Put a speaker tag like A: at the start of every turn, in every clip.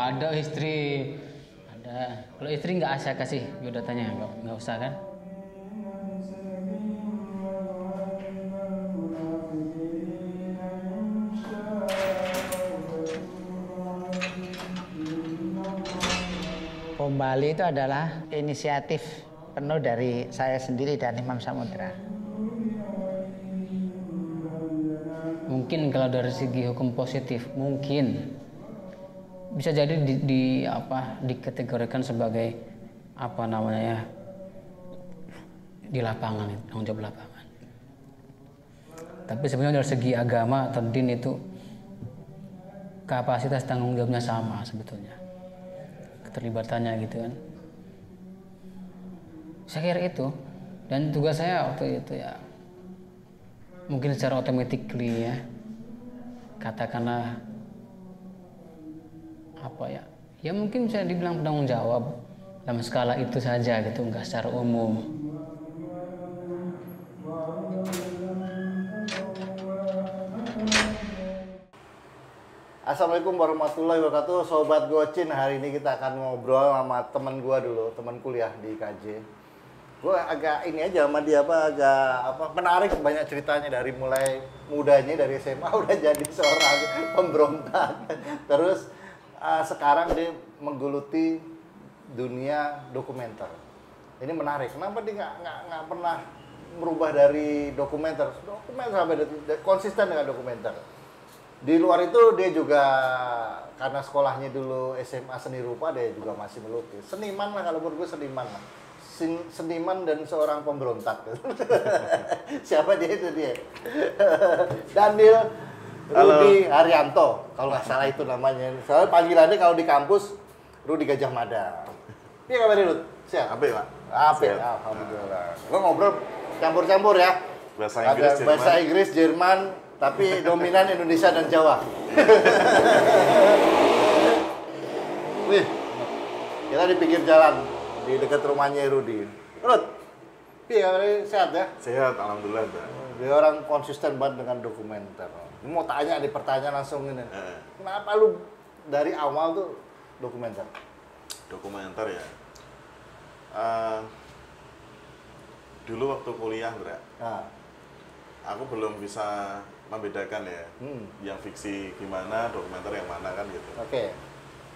A: ada istri. Ada. Kalau istri nggak saya kasih biodatanya, nggak usah kan?
B: Bom Bali itu adalah inisiatif penuh dari saya sendiri dan Imam Samudra.
A: Mungkin kalau dari segi hukum positif, mungkin bisa jadi dikategorikan sebagai apa namanya ya, di lapangan, tanggung jawab lapangan. Tapi sebenarnya dari segi agama atau din itu kapasitas tanggung jawabnya sama sebetulnya, keterlibatannya gitu kan. Saya kira itu, dan tugas saya waktu itu ya mungkin secara automatically ya, katakanlah apa ya, ya mungkin bisa dibilang penanggung jawab dalam skala itu saja gitu, nggak secara umum.
C: Assalamualaikum warahmatullahi wabarakatuh, Sobat Gocin. Hari ini kita akan ngobrol sama teman gua dulu, teman kuliah di KJ. Gua agak ini aja sama dia agak menarik, banyak ceritanya dari mulai mudanya dari SMA udah jadi seorang pemberontak. Terus sekarang dia menggeluti dunia dokumenter. Ini menarik. Kenapa dia nggak pernah merubah dari dokumenter sampai konsisten dengan dokumenter? Di luar itu dia juga karena sekolahnya dulu SMA seni rupa, dia juga masih melukis. Seniman lah, kalau menurut gue seniman lah. Seniman dan seorang pemberontak. Siapa dia itu dia? Daniel Rudi Haryanto, kalau nggak salah itu namanya. Soalnya panggilannya kalau di kampus Rudi Gajah Mada. Iya kabar Rud? Siap?
D: Apik, Pak.
C: Apik, alhamdulillah. Lo ngobrol campur-campur ya?
D: Bahasa Inggris, Jerman.
C: Bahasa Inggris, Jerman, tapi dominan Indonesia dan Jawa. Wih, kita di pinggir jalan, di dekat rumahnya Rudi. Rud, iya sehat ya?
D: Sehat, alhamdulillah.
C: Dia orang konsisten banget dengan dokumenter. Mau tanya di pertanyaan langsung ini. Kenapa lu dari awal tuh dokumenter?
D: Dokumenter ya. Dulu waktu kuliah, Bra, aku belum bisa membedakan ya, yang fiksi gimana, dokumenter yang mana kan gitu.
C: Oke.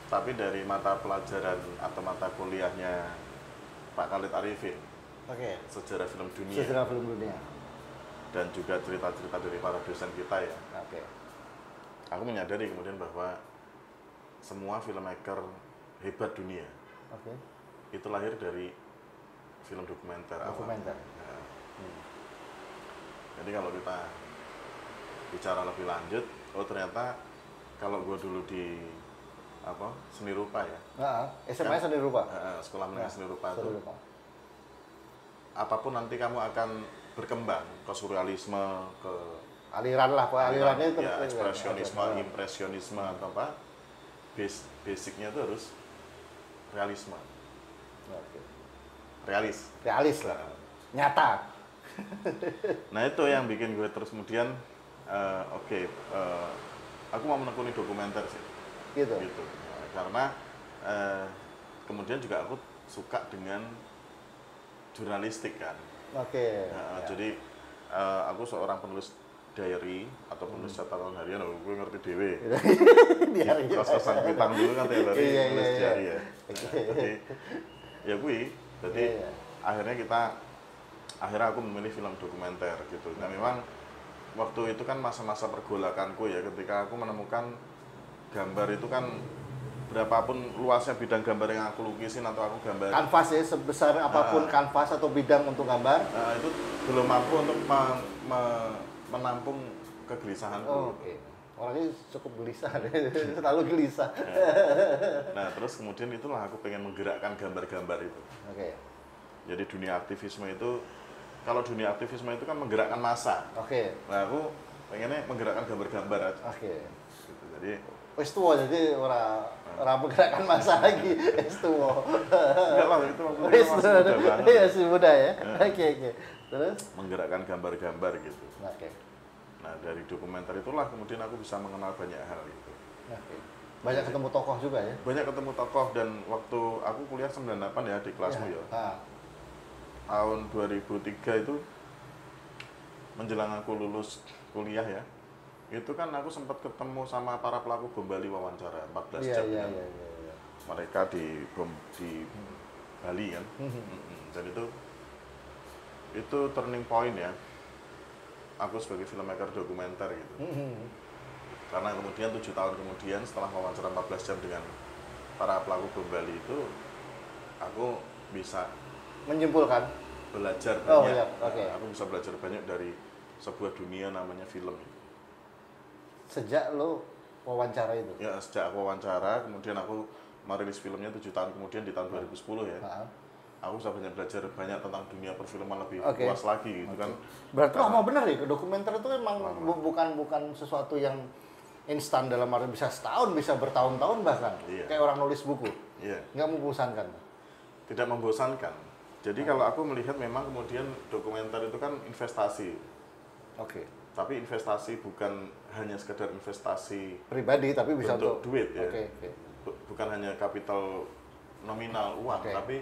D: Tapi dari mata pelajaran atau mata kuliahnya Pak Khalid Arifin, sejarah film dunia,
C: sejarah film dunia,
D: dan juga cerita-cerita dari para dosen kita ya.
C: Oke.
D: Aku menyadari kemudian bahwa semua filmmaker hebat dunia, itu lahir dari film dokumenter.
C: Dokumenter.
D: Nah, jadi kalau kita bicara lebih lanjut, oh ternyata kalau gue dulu di seni rupa ya.
C: SMA kan, seni rupa.
D: Sekolah menengah seni rupa itu. Apapun nanti kamu akan berkembang ke surrealisme, ke
C: aliran lah, alirannya itu.
D: Ya, ekspresionisme, impresionisme atau apa? Basicnya itu harus realisme. Realis
C: lah. Nyata.
D: Nah itu yang bikin gue terus kemudian aku mau menekuni dokumenter sih. Gitu. Karena kemudian juga aku suka dengan jurnalistik kan. Jadi aku seorang penulis diary atau penulis catatan harian, gue ngerti dewe. Kos-kosan Kuitang dulu kan tiap hari nulis diary ya. Jadi ya jadi akhirnya aku memilih film dokumenter gitu. Nah memang waktu itu kan masa-masa pergolakanku ya, ketika aku menemukan gambar itu kan berapapun luasnya bidang gambar yang aku lukisin atau aku gambar,
C: kanvas ya, sebesar apapun kanvas atau bidang untuk gambar,
D: itu belum mampu untuk menampung kegelisahanku.
C: Orangnya cukup gelisah, terlalu gelisah.
D: Nah terus kemudian itulah aku pengen menggerakkan gambar-gambar itu. Jadi dunia aktivisme itu, kalau dunia aktivisme itu kan menggerakkan massa. Nah aku pengennya menggerakkan gambar-gambar aja. Gitu. Jadi
C: wis tua, jadi orang menggerakkan massa lagi. Wis tua.
D: Enggak lah, itu masih muda banget.
C: Masih muda ya. Terus
D: menggerakkan gambar-gambar gitu. Nah dari dokumenter itulah kemudian aku bisa mengenal banyak hal gitu.
C: Banyak ketemu tokoh juga ya?
D: Banyak ketemu tokoh, dan waktu aku kuliah 98 ya di kelasmu ya. Tahun 2003 itu menjelang aku lulus kuliah ya, itu kan aku sempat ketemu sama para pelaku bom Bali wawancara 14 jam kan. Mereka di Bali kan. Dan itu turning point ya aku sebagai filmmaker dokumenter gitu. Karena kemudian 7 tahun kemudian setelah wawancara 14 jam dengan para pelaku bom Bali itu, aku bisa
C: menyimpulkan,
D: belajar banyak.
C: Aku
D: bisa belajar banyak dari sebuah dunia namanya film.
C: Sejak lo wawancara itu?
D: Ya, sejak aku wawancara, kemudian aku merilis filmnya 7 tahun kemudian di tahun 2010 ya. Aku bisa belajar banyak tentang dunia perfilman lebih luas lagi gitu kan.
C: Berarti lama bener ya, dokumenter itu emang bukan sesuatu yang instan, dalam arti bisa setahun, bisa bertahun-tahun bahkan. Kayak orang nulis buku. Nggak membosankan?
D: Tidak membosankan. Jadi kalau aku melihat memang kemudian dokumenter itu kan investasi. Tapi investasi bukan hanya sekedar investasi
C: pribadi, tapi bisa
D: untuk duit ya. Bukan hanya kapital nominal uang, tapi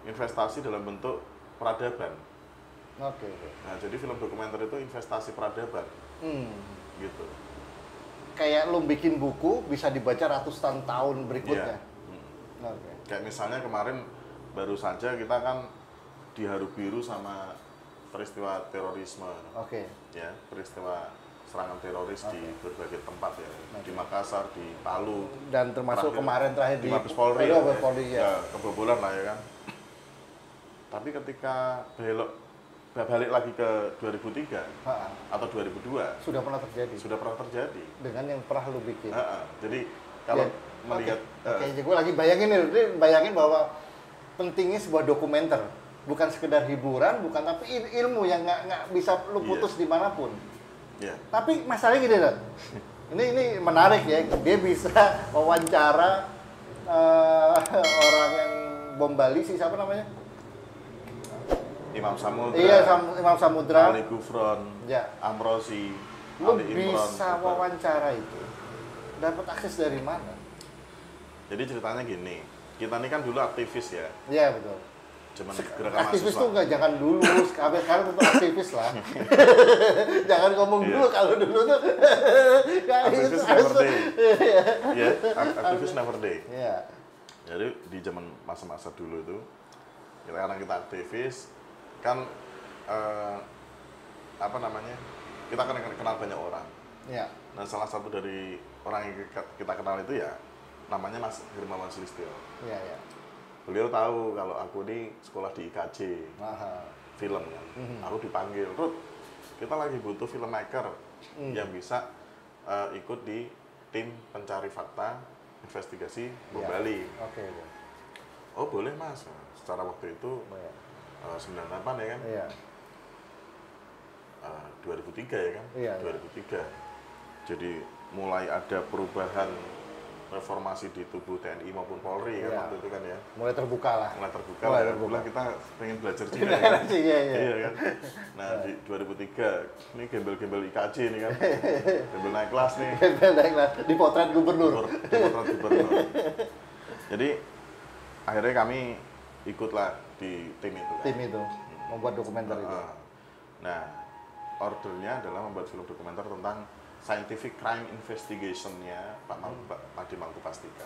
D: investasi dalam bentuk peradaban. Nah, jadi film dokumenter itu investasi peradaban. Gitu.
C: Kayak lo bikin buku bisa dibaca ratusan tahun berikutnya.
D: Kayak misalnya kemarin baru saja kita kan diharu biru sama peristiwa terorisme, ya, peristiwa serangan teroris di berbagai tempat ya, di Makassar, di Palu,
C: dan termasuk kemarin terakhir di
D: Mabes Polri,
C: ya,
D: kebobolan lah ya kan. Tapi ketika balik lagi ke 2003 atau 2002,
C: sudah pernah terjadi dengan yang pernah lu bikin.
D: Jadi kalau melihat,
C: gue lagi bayangin bahwa pentingnya sebuah dokumenter. Bukan sekedar hiburan, tapi ilmu yang nggak bisa lu putus dimanapun. Tapi masalahnya gini, Dan. Ini menarik ya. Dia bisa wawancara orang yang bom Bali, siapa namanya?
D: Imam Samudra.
C: Iya, Imam Samudra.
D: Ali Gufron. Amrozi.
C: Lu bisa wawancara itu. Dapat akses dari mana?
D: Jadi ceritanya gini. Kita ini kan dulu aktivis ya.
C: Iya, betul.
D: Aktivis
C: tuh nggak, jangan dulu, sekarang tentu aktivis lah. Jangan ngomong dulu, kalau dulu tuh
D: aktivis never day. Aktivis never day. Jadi di zaman masa-masa dulu itu, karena kita aktivis kan kita kan kenal banyak orang. Nah, salah satu dari orang yang kita kenal itu ya namanya Mas Hermawan Sulistyo. Beliau tahu kalau aku ini sekolah di IKJ film kan. Aku dipanggil, Ruth, kita lagi butuh filmmaker yang bisa ikut di tim pencari fakta investigasi bom Bali. Oh boleh Mas. Secara waktu itu 98 ya kan. 2003 ya kan. 2003. Jadi mulai ada perubahan reformasi di tubuh TNI maupun Polri kan waktu itu kan ya.
C: Mulai terbuka lah.
D: Mulai kita pengen belajar juga kan. Iya kan. Nah, di 2003 ini gembel-gembel IKJ ini kan. Gembel naik kelas nih.
C: Di potret gubernur.
D: Jadi akhirnya kami ikutlah di tim itu kan.
C: Tim itu membuat dokumenter itu.
D: Nah, ordernya adalah membuat film dokumenter tentang scientific crime investigation-nya Pak Made Mangkupastika.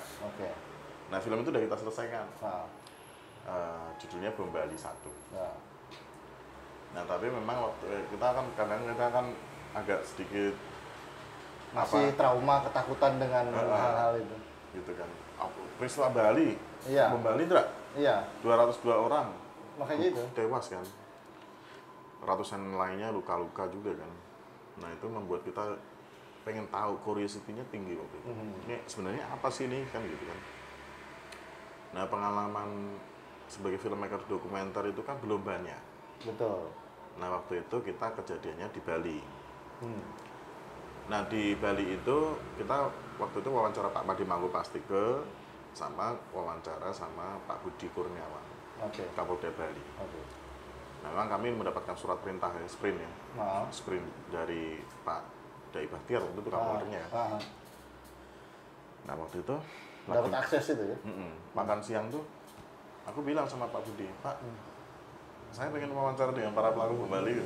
D: Nah, film itu udah kita selesaikan. Judulnya Bom Bali 1. Nah, tapi memang waktu kita kan agak sedikit
C: masih trauma, ketakutan dengan hal-hal itu.
D: Gitu kan. Peristiwa Bali. Bom Bali enggak? 202 orang.
C: Makanya itu
D: tewas kan. Ratusan lainnya luka-luka juga kan. Nah, itu membuat kita pengen tahu, curiosity-nya tinggi waktu itu. Ini sebenarnya apa sih ini kan gitu kan. Nah, pengalaman sebagai filmmaker dokumenter itu kan belum banyak.
C: Betul.
D: Nah, waktu itu kita kejadiannya di Bali. Nah, di Bali itu kita waktu itu wawancara Pak Made Mangkupastika sama wawancara sama Pak Budi Kurniawan, Kapolda Bali. Nah, memang kami mendapatkan surat perintah ya, sprint ya. Sprint dari Pak Dai Bahtiar waktu itu Kapoldanya. Nah waktu itu
C: dapat akses itu ya.
D: Makan siang tuh aku bilang sama Pak Budi, Pak, saya pengen wawancara dengan para pelaku bom Bali.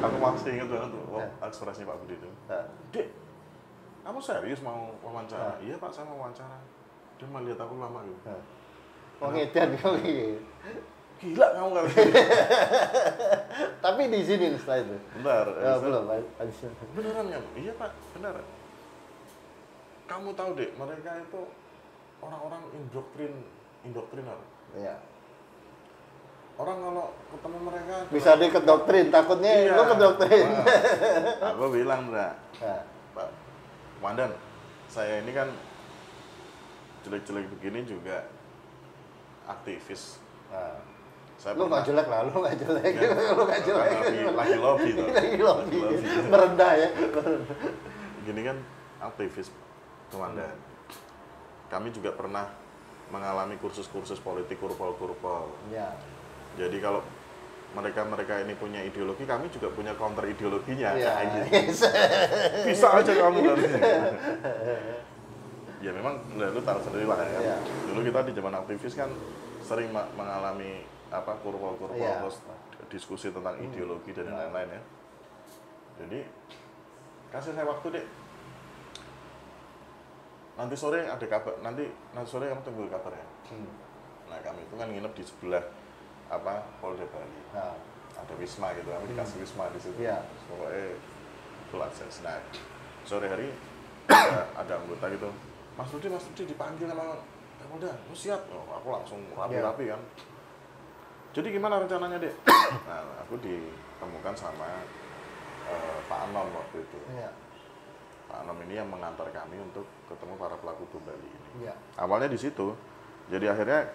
D: Aku masih ingat banget tuh, ekspresi Pak Budi itu. Dek, kamu serius mau wawancara? Iya Pak, saya mau wawancara. Dia mau lihat aku lama gitu.
C: Oh ngedan kau gitu.
D: Gila kamu kan.
C: Tapi di sini setelah itu.
D: Bentar.
C: Belum.
D: Beneran ya? Iya Pak, bener. Kamu tahu dek, mereka itu orang-orang indoktriner.
C: Iya.
D: Orang kalau ketemu mereka
C: bisa dikedoktrin, takutnya
D: iya,
C: lo kedoktrin.
D: Aku bilang, Pak Komandan, saya ini kan jelek-jelek begini juga aktivis. Saya
C: lu nggak jelek lah, lu nggak jelek.
D: Lagi lobby tuh.
C: Lagi lobby. Merendah ya.
D: Gini kan aktivis, Komandan. Kami juga pernah mengalami kursus-kursus politik kurpol-kurpol.
C: Ya.
D: Jadi kalau mereka ini punya ideologi, kami juga punya counter ideologinya.
C: Ya.
D: Gitu. Bisa aja kamu nanti. Ya memang, lu tahu sendiri lah ya. Dulu kita di zaman aktivis kan sering mengalami kurpol-kurpol terus diskusi tentang ideologi dan lain-lain ya. Jadi kasih saya waktu deh. Nanti sore ada kabar, nanti sore kamu tunggu kabar ya. Nah kami itu kan nginep di sebelah Polda Bali. Ada wisma gitu, kami dikasih wisma di situ. Pokoknya full akses. Nah sore hari ada anggota gitu, Mas Rudi dipanggil sama Kapolda. Oh siap, aku langsung rapi-rapi kan. Jadi gimana rencananya dek? Nah aku ditemukan sama Pak Anom waktu itu. Pak Anom ini yang mengantar kami untuk ketemu para pelaku bom Bali ini. Awalnya di situ. Jadi akhirnya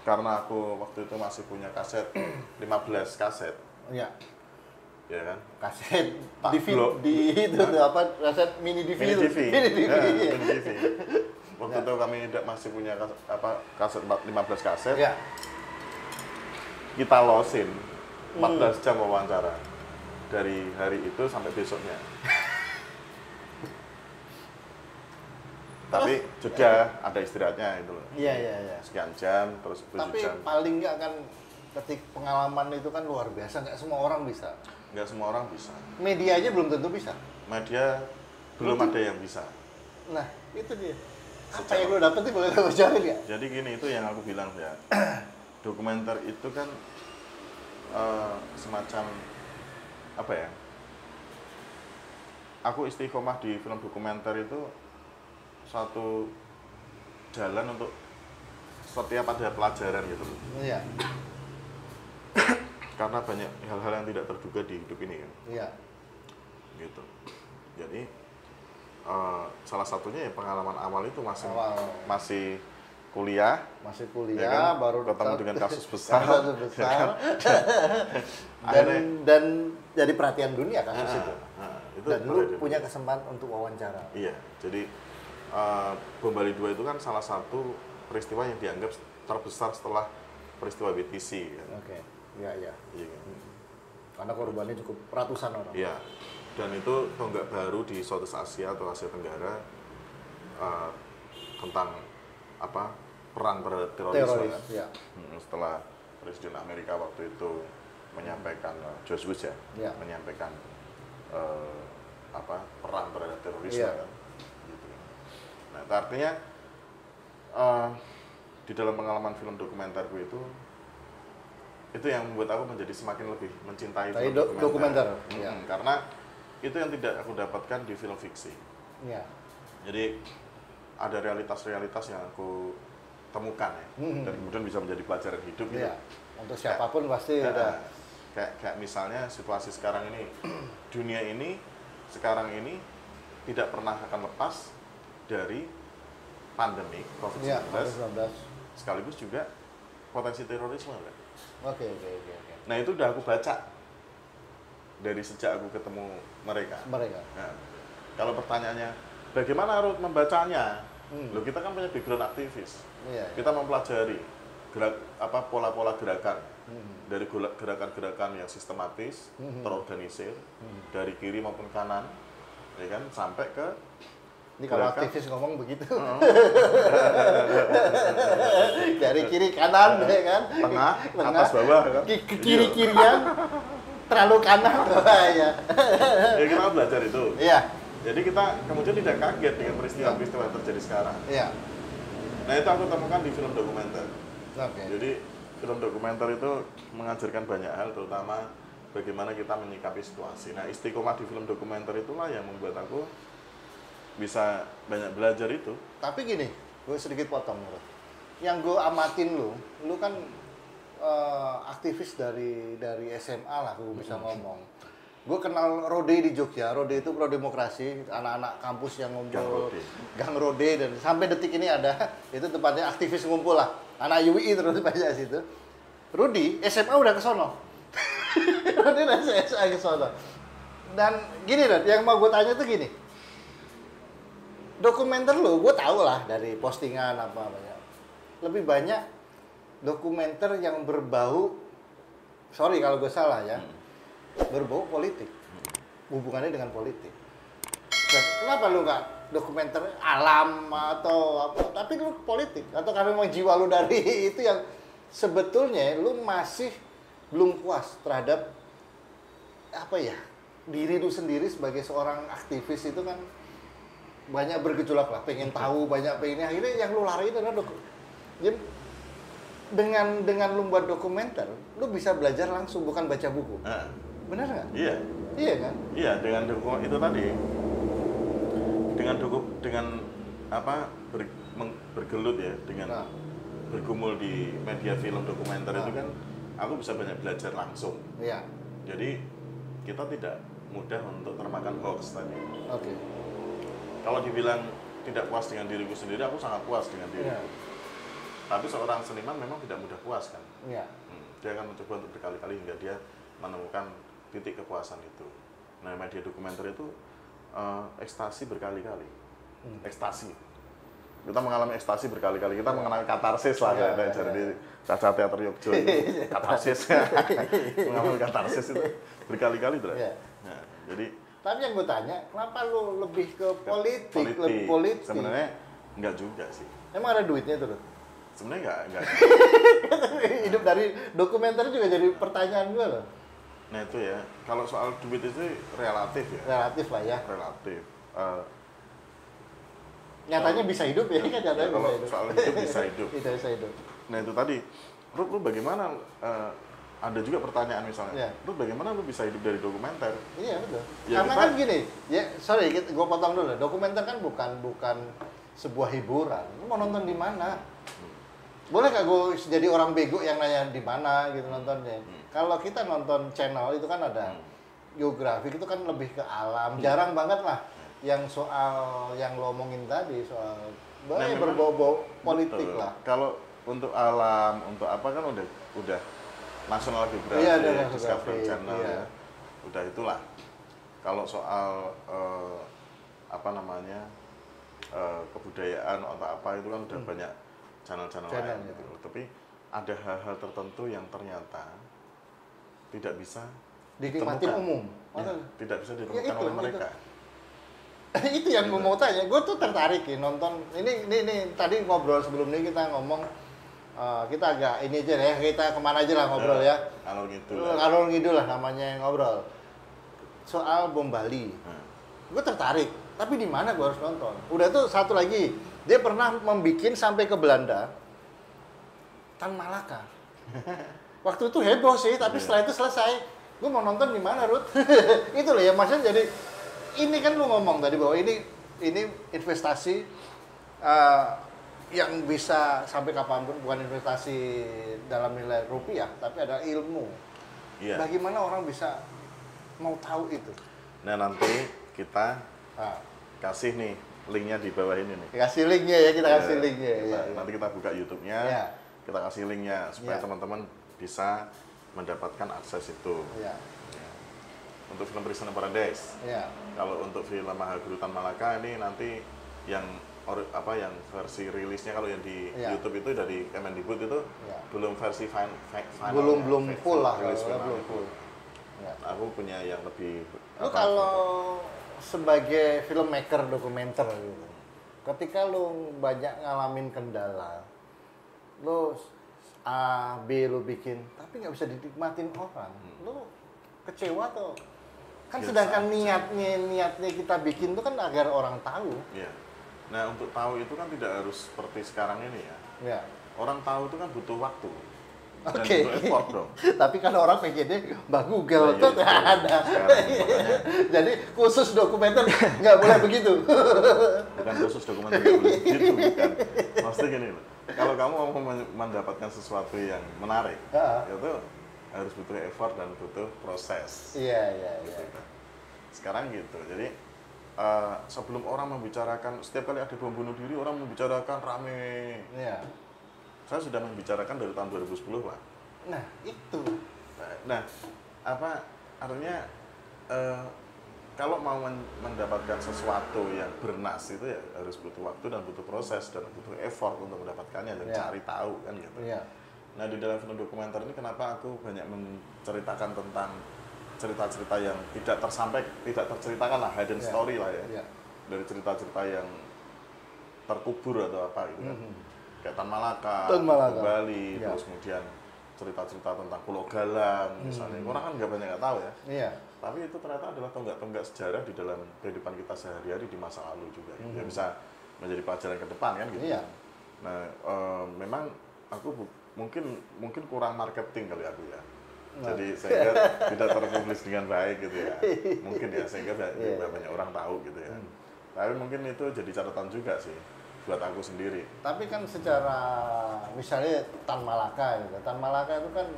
D: karena aku waktu itu masih punya kaset 15 kaset.
C: Iya.
D: Ya kan?
C: Kaset kaset mini DV.
D: Mini DV. Waktu itu kami masih punya kaset 15 kaset.
C: Ya.
D: Kita losin 14 jam wawancara. Dari hari itu sampai besoknya. Tapi jeda ada istirahatnya itu loh.
C: Iya.
D: Sekian jam terus 7
C: tapi
D: jam.
C: paling nggak kan pengalaman itu kan luar biasa, nggak semua orang bisa.
D: Nggak semua orang bisa.
C: Media aja belum tentu bisa.
D: Media belum ada yang bisa.
C: Nah itu dia. Apa yang lo dapet sih boleh lo bocorin ya?
D: Jadi gini, itu yang aku bilang ya. Dokumenter itu kan semacam apa ya? Aku istiqomah di film dokumenter itu satu jalan untuk setiap ada pelajaran gitu loh.
C: Iya.
D: Karena banyak hal-hal yang tidak terduga di hidup ini kan.
C: Iya.
D: Gitu. Jadi salah satunya ya pengalaman awal itu masih kuliah.
C: Masih kuliah,
D: ya kan?
C: baru
D: ketemu dengan kasus besar.
C: dan jadi perhatian dunia kasus itu.
D: Itu
C: dan lu punya kesempatan untuk wawancara.
D: Iya. Jadi Bom Bali 2 itu kan salah satu peristiwa yang dianggap terbesar setelah peristiwa BTC kan.
C: Oke. Iya.
D: Kan?
C: Karena korbannya cukup ratusan orang.
D: Iya. Dan itu tonggak baru di Southeast Asia atau Asia Tenggara tentang perang terhadap terorisme. Kan?
C: Ya.
D: Setelah Presiden Amerika waktu itu menyampaikan George Bush ya. Menyampaikan perang terhadap terorisme kan. Nah, itu artinya di dalam pengalaman film dokumenterku itu yang membuat aku menjadi semakin lebih mencintai film dokumenter. Karena itu yang tidak aku dapatkan di film fiksi.
C: Ya.
D: Jadi ada realitas-realitas yang aku temukan ya, dan kemudian bisa menjadi pelajaran hidup.
C: Gitu. Untuk siapapun pasti ada.
D: Kayak misalnya situasi sekarang ini, dunia ini sekarang ini tidak pernah akan lepas dari pandemi COVID-19, sekaligus juga potensi terorisme kan?
C: Oke.
D: Nah itu udah aku baca dari sejak aku ketemu mereka. Nah, kalau pertanyaannya bagaimana harus membacanya? Loh, kita kan punya background aktivis. Kita mempelajari pola-pola gerakan dari gerakan-gerakan yang sistematis, terorganisir dari kiri maupun kanan, ya kan, sampai ke
C: ini kalau aktivis ngomong begitu. Dari kiri kanan ya kan,
D: tengah atas bawah kan,
C: kiri kirian terlalu kanan. Ya.
D: Ya kita belajar itu.
C: Iya.
D: Jadi kita kemudian tidak kaget dengan peristiwa-peristiwa yang terjadi sekarang.
C: Iya.
D: Nah itu aku temukan di film dokumenter.
C: Oke.
D: Jadi film dokumenter itu mengajarkan banyak hal, terutama bagaimana kita menyikapi situasi. Nah istiqomah di film dokumenter itulah yang membuat aku bisa banyak belajar itu.
C: Tapi gini, gue sedikit potong. Yang gue amatin lu kan aktivis dari SMA lah, gue bisa ngomong. Gue kenal Rode di Jogja. Rode itu pro demokrasi, anak-anak kampus yang ngumpul, Gang Rode, dan sampai detik ini ada. Itu tempatnya aktivis ngumpul lah. Anak UI terus banyak situ. Rudi SMA udah ke sono. Rudi udah SMA ke sono. Dan gini Rod, yang mau gue tanya tuh gini. Dokumenter lu, gue tau lah dari postingan apa banyak. Lebih banyak dokumenter yang berbau, sorry kalau gue salah ya, berbau politik, hubungannya dengan politik. Dan kenapa lu nggak dokumenter alam atau apa, tapi lu politik? Atau karena memang jiwa lu dari itu yang sebetulnya lu masih belum puas terhadap apa ya, diri lu sendiri sebagai seorang aktivis itu kan banyak bergejolak lah, pengen tahu, banyak pengen, akhirnya yang lu lari itu adalah jadi dengan lu buat dokumenter, lu bisa belajar langsung, bukan baca buku. Benar nggak?
D: Iya.
C: Iya kan?
D: Iya, dengan dokumen itu tadi, dengan apa bergelut ya, dengan bergumul di media film dokumenter itu kan, aku bisa banyak belajar langsung.
C: Iya.
D: Jadi kita tidak mudah untuk termakan hoax tadi.
C: Oke.
D: Kalau dibilang tidak puas dengan diriku sendiri, aku sangat puas dengan diriku. Tapi seorang seniman memang tidak mudah puas kan.
C: Iya.
D: Dia akan mencoba untuk berkali-kali hingga dia menemukan titik kepuasan itu. Nah, media dokumenter itu ekstasi berkali-kali. Ekstasi. Kita mengalami ekstasi berkali-kali. Kita mengenal katarsis lah kayak jadi Caca Teater Yogyo itu. Katarsis. Mengalami katarsis itu berkali-kali terus. Nah, jadi
C: tapi yang gue tanya, kenapa lu lebih ke politik? Lebih politik?
D: Sebenarnya enggak juga sih.
C: Emang ada duitnya tuh?
D: Sebenarnya enggak.
C: Hidup dari dokumenter juga jadi pertanyaan gue loh.
D: Nah itu ya, kalau soal duit itu relatif ya.
C: Relatif lah ya.
D: Relatif.
C: Nyatanya bisa hidup ya kan? Nyatanya
D: kalau
C: bisa hidup.
D: soal hidup bisa hidup.
C: Bisa hidup.
D: Nah itu tadi, lu bagaimana? Ada juga pertanyaan misalnya, lu bagaimana lu bisa hidup dari dokumenter?
C: Iya betul.
D: Ya,
C: karena kan gini, ya sorry, gue potong dulu. Dokumenter kan bukan sebuah hiburan. Lu mau nonton di mana? Boleh gak gue jadi orang bego yang nanya di mana gitu nontonnya? Kalau kita nonton channel itu kan ada geografi, itu kan lebih ke alam. Jarang banget lah yang soal yang lo omongin tadi soal banyak berbau-bau politik betul. Lah.
D: Kalau untuk alam, untuk apa kan udah National Geographic, Discovery Channel ya. Udah itulah. Kalau soal apa namanya kebudayaan atau apa itu kan udah banyak channel-channel lain gitu. Tapi ada hal-hal tertentu yang ternyata tidak bisa
C: dinikmatin umum.
D: Ya, tidak bisa ditemukan oleh mereka.
C: Itu yang gue mau tanya. Gue tuh tertarik ya nonton. Ini tadi ngobrol sebelum ini kita ngomong. Kita agak ini aja ya, kita kemana aja lah ngobrol ya. Ngalor ngidul lah namanya yang ngobrol. Soal bom Bali. Gue tertarik, tapi di mana gue harus nonton? Udah tuh satu lagi, dia pernah membikin sampai ke Belanda, Tan Malaka. Waktu itu heboh sih, tapi setelah itu selesai. Gue mau nonton di mana, Ruth? Itu loh ya, maksudnya jadi ini kan lu ngomong tadi bahwa ini investasi yang bisa sampai kapanpun, bukan investasi dalam nilai rupiah, tapi ada ilmu. Iya. Bagaimana orang bisa mau tahu itu?
D: Nah nanti kita kasih nih linknya di bawah ini nih.
C: Kasih linknya ya, kita kasih linknya.
D: Nanti kita buka YouTube-nya, kita kasih linknya supaya teman-teman bisa mendapatkan akses itu. Ya. Untuk film Prisoner Paradise. Kalau untuk film Mahaguru Tan Malaka ini nanti yang versi rilisnya kalau yang di YouTube itu dari Kemendikbud itu belum versi final
C: belum full lah, belum full.
D: Aku punya yang lebih
C: kalau sebagai filmmaker dokumenter gitu, ketika lu banyak ngalamin kendala, lu A, B lu bikin, tapi nggak bisa dinikmatin orang, lu kecewa tuh. Kan sedangkan niatnya kita bikin itu kan agar orang tahu.
D: Iya. Nah, untuk tahu itu kan tidak harus seperti sekarang ini ya.
C: Iya.
D: Orang tahu itu kan butuh waktu. Dan
C: Oke.
D: butuh effort dong.
C: Tapi kan orang pengennya Mbak Google tuh nggak ada. Jadi khusus dokumenter nggak boleh begitu.
D: Bukan khusus dokumenter nggak boleh begitu, bukan. Maksudnya gini loh. Kalau kamu mau mendapatkan sesuatu yang menarik, itu harus butuh effort dan butuh proses.
C: Iya.
D: Sekarang gitu. Jadi sebelum orang membicarakan, setiap kali ada bom bunuh diri orang membicarakan rame.
C: Iya.
D: Saya sudah membicarakan dari tahun 2010 Pak.
C: Nah itu.
D: Nah, apa artinya kalau mau mendapatkan sesuatu yang bernas itu ya harus butuh waktu dan butuh proses dan butuh effort untuk mendapatkannya dan cari tahu kan gitu.
C: Iya.
D: Nah, di dalam film dokumenter ini kenapa aku banyak menceritakan tentang cerita-cerita yang tidak terceritakan lah, hidden story lah ya.
C: Iya.
D: Dari cerita-cerita yang terkubur atau apa gitu kan. Kayak Tan Malaka, Bali, terus kemudian cerita-cerita tentang Pulau Galang misalnya. Orang kan nggak banyak tahu ya.
C: Iya.
D: Tapi itu ternyata adalah tonggak-tonggak sejarah di dalam kehidupan kita sehari-hari di masa lalu juga. Ya bisa menjadi pelajaran ke depan kan gitu.
C: Iya.
D: Nah, memang aku mungkin kurang marketing kali aku ya. Jadi sehingga tidak terpublis dengan baik gitu ya. Mungkin ya sehingga banyak orang tahu gitu ya. Tapi mungkin itu jadi catatan juga sih buat aku sendiri.
C: Tapi kan secara misalnya Tan Malaka gitu. Tan Malaka itu kan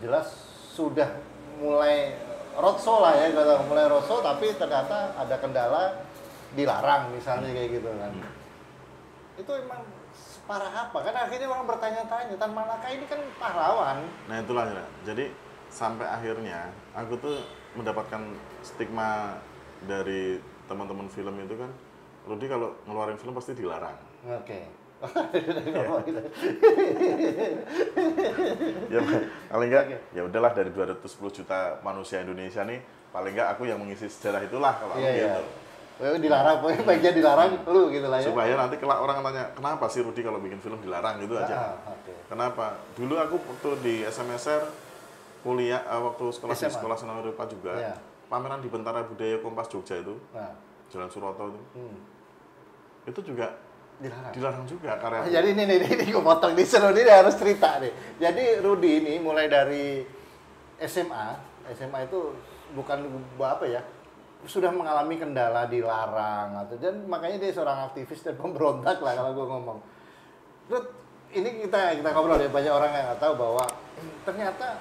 C: jelas sudah mulai roadshow lah ya, kalau mulai roadshow tapi ternyata ada kendala dilarang misalnya kayak gitu kan. Itu emang separah apa? Kan akhirnya orang bertanya-tanya, Tan Malaka ini kan pahlawan.
D: Nah itulah ya. Jadi sampai akhirnya aku tuh mendapatkan stigma dari teman-teman film itu kan, Rudy kalau ngeluarin film pasti dilarang.
C: Oke.
D: Ya paling enggak ya udahlah dari 210 juta manusia Indonesia nih paling enggak aku yang mengisi sejarah itulah kalau gitu.
C: Dilarang, pokoknya bagian dilarang lu gitu lah ya.
D: Supaya nanti kalau orang tanya kenapa sih Rudy kalau bikin film dilarang gitu aja. Kenapa? Dulu aku waktu di SMSR kuliah waktu sekolah di Sekolah Seni Rupa juga. Pameran di Bentara Budaya Kompas Jogja itu. Jalan Suroto itu. Itu juga dilarang juga karena
C: jadi ini gue potong di seru ini harus cerita nih. Jadi Rudy ini mulai dari SMA itu bukan apa ya, sudah mengalami kendala dilarang atau dan makanya dia seorang aktivis dan pemberontak lah kalau gue ngomong. Terus ini kita ngobrol ya, banyak orang yang nggak tahu bahwa ternyata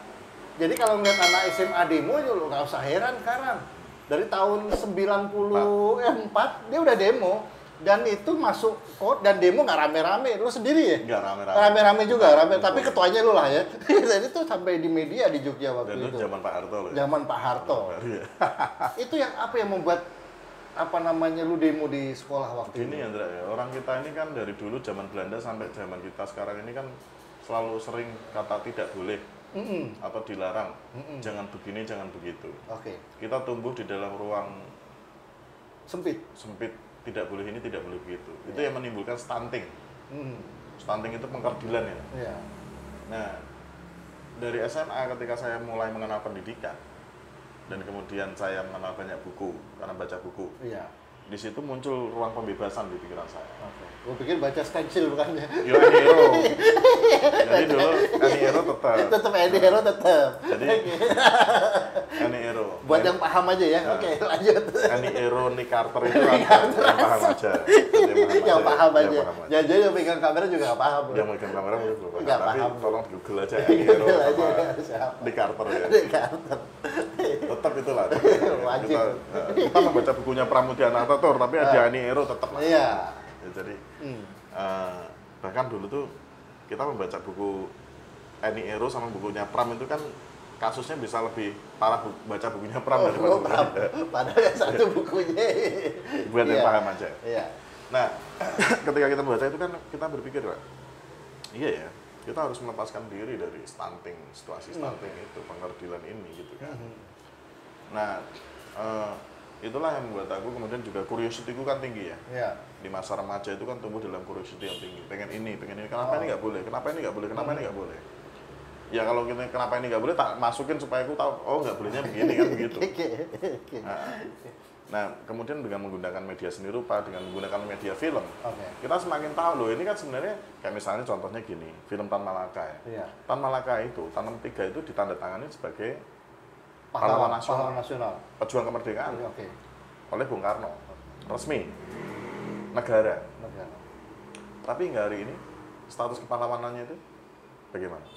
C: jadi kalau ngeliat anak SMA demo aja lo nggak usah heran sekarang. Dari tahun 94 dia udah demo. Dan itu masuk kok dan demo nggak rame-rame, lu sendiri ya?
D: Nggak rame-rame.
C: Rame-rame juga, tapi ketuanya lu lah ya. Jadi itu sampai di media di Jogja waktu
D: dan
C: itu.
D: Zaman Pak Harto loh.
C: Zaman Pak Harto. Itu yang apa yang membuat apa namanya lu demo di sekolah waktu
D: ini? Ini Andra ya, orang kita ini kan dari dulu zaman Belanda sampai zaman kita sekarang ini kan selalu sering kata tidak boleh atau dilarang, jangan begini, jangan begitu.
C: Oke.
D: Kita tumbuh di dalam ruang
C: sempit,
D: tidak boleh ini, tidak boleh begitu. Itu yang menimbulkan stunting. Stunting itu pengkerdilan ya. Nah, dari SMA ketika saya mulai mengenal pendidikan dan kemudian saya mengenal banyak buku karena baca buku. Di situ muncul ruang pembebasan di pikiran saya.
C: Gue pikir baca stencil bukan ya?
D: Yo, Annie Ero. Jadi dulu Annie Ero
C: tetap Annie Ero tetap.
D: Jadi Annie Ero.
C: Buat yang paham aja ya. Oke, lanjut.
D: Annie Ero, Nick Carter itu yang paham aja.
C: Yang paham aja. Jadi yang pegang kamera juga nggak paham.
D: Yang pegang kamera mungkin belum paham. Tapi tolong di Google aja
C: Annie
D: Ero
C: sama
D: Nick Carter ya.
C: Nick Carter.
D: Tetap itulah. Kita membaca bukunya Pramudia Anantatur, tapi ada Annie Ero tetap lah.
C: Iya.
D: Jadi bahkan dulu tuh kita membaca buku Annie Ero sama bukunya Pram itu kan kasusnya bisa lebih parah baca bukunya Pram daripada
C: Pram. Padahal satu bukunya.
D: Buat yang paham aja.
C: Iya.
D: Nah, ketika kita membaca itu kan kita berpikir, Pak, iya ya, kita harus melepaskan diri dari stunting, situasi stunting itu, pengkerdilan ini gitu kan. Nah, itulah yang membuat aku kemudian juga curiosity-ku kan tinggi ya.
C: Iya.
D: Di masa remaja itu kan tumbuh dalam curiosity yang tinggi. Pengen ini. Kenapa ini nggak boleh? Kenapa ini nggak boleh? Kenapa ini nggak boleh? Ya kalau kita kenapa ini nggak boleh, tak masukin supaya aku tahu, oh nggak bolehnya begini kan begitu. Nah, kemudian dengan menggunakan media seni rupa, dengan menggunakan media film, kita semakin tahu loh, ini kan sebenarnya kayak misalnya contohnya gini, film Tan Malaka ya.
C: Iya.
D: Tan Malaka itu, Tanam 3 itu ditandatangani sebagai pahlawan nasional, pejuang kemerdekaan oleh Bung Karno, resmi, negara. Tapi hingga hari ini, status kepahlawanannya itu bagaimana?